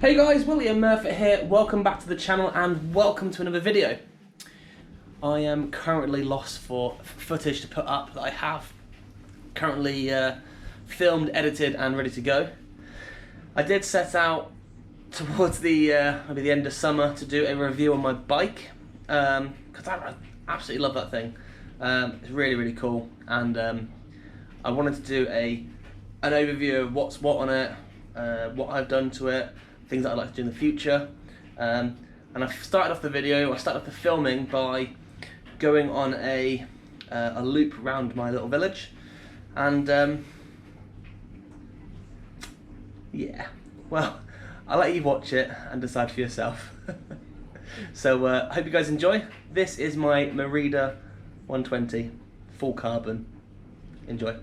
Hey guys, William Murfitt here. Welcome back to the channel and welcome to another video. I am currently lost for footage to put up that I have currently filmed, edited and ready to go. I did set out towards the maybe the end of summer to do a review on my bike because I absolutely love that thing. It's really cool, and I wanted to do an overview of what's what on it, what I've done to it, things that I'd like to do in the future, and I started off the filming by going on a loop around my little village, and yeah, well, I'll let you watch it and decide for yourself. So I hope you guys enjoy. This is my Merida 120 full carbon. Enjoy.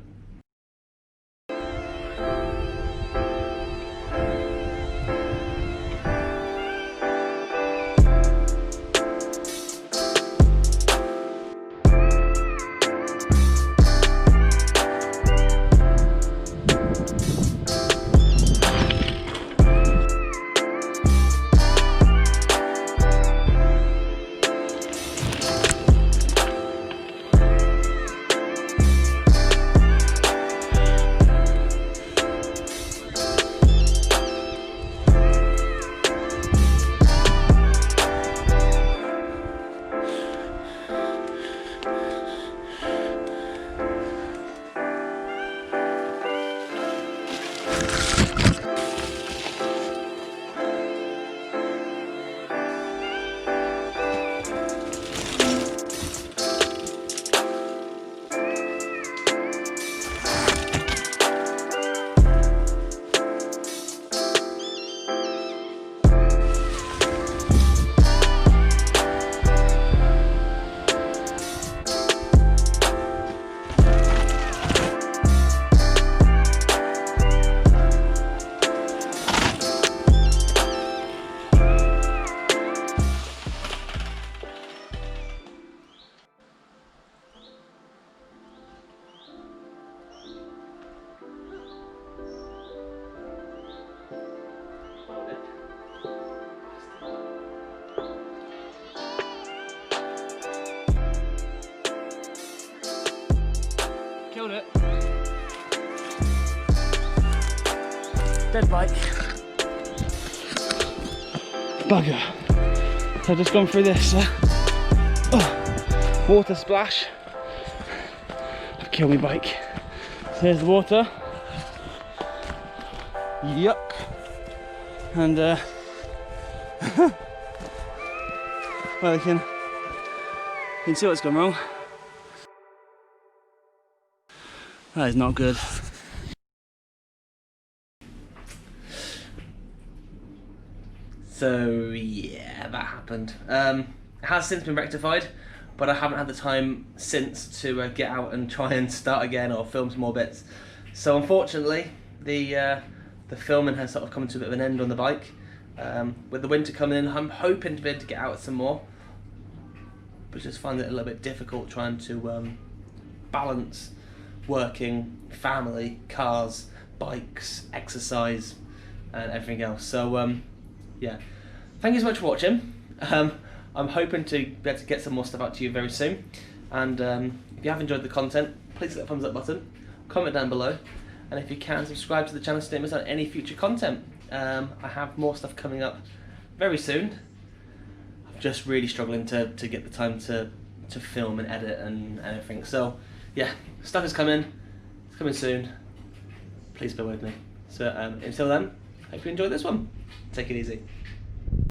Killed it. Dead bike. Bugger. So I've just gone through this water splash. I've killed my bike. So here's the water. Yuck. And well, you can see what's gone wrong. That is not good. So yeah, that happened. It has since been rectified, but I haven't had the time since to get out and try and start again or film some more bits. So unfortunately, the filming has sort of come to a bit of an end on the bike. With the winter coming in, I'm hoping to be able to get out some more, but just find it a little bit difficult trying to balance working, family, cars, bikes, exercise and everything else. So yeah, thank you so much for watching. I'm hoping to be able to get some more stuff out to you very soon, and if you have enjoyed the content, please hit the thumbs up button, comment down below, and if you can, subscribe to the channel so you don't miss out on any future content. I have more stuff coming up very soon. I'm just really struggling to get the time to film and edit and everything. So yeah, stuff is coming. It's coming soon. Please bear with me. So until then, hope you enjoyed this one. Take it easy.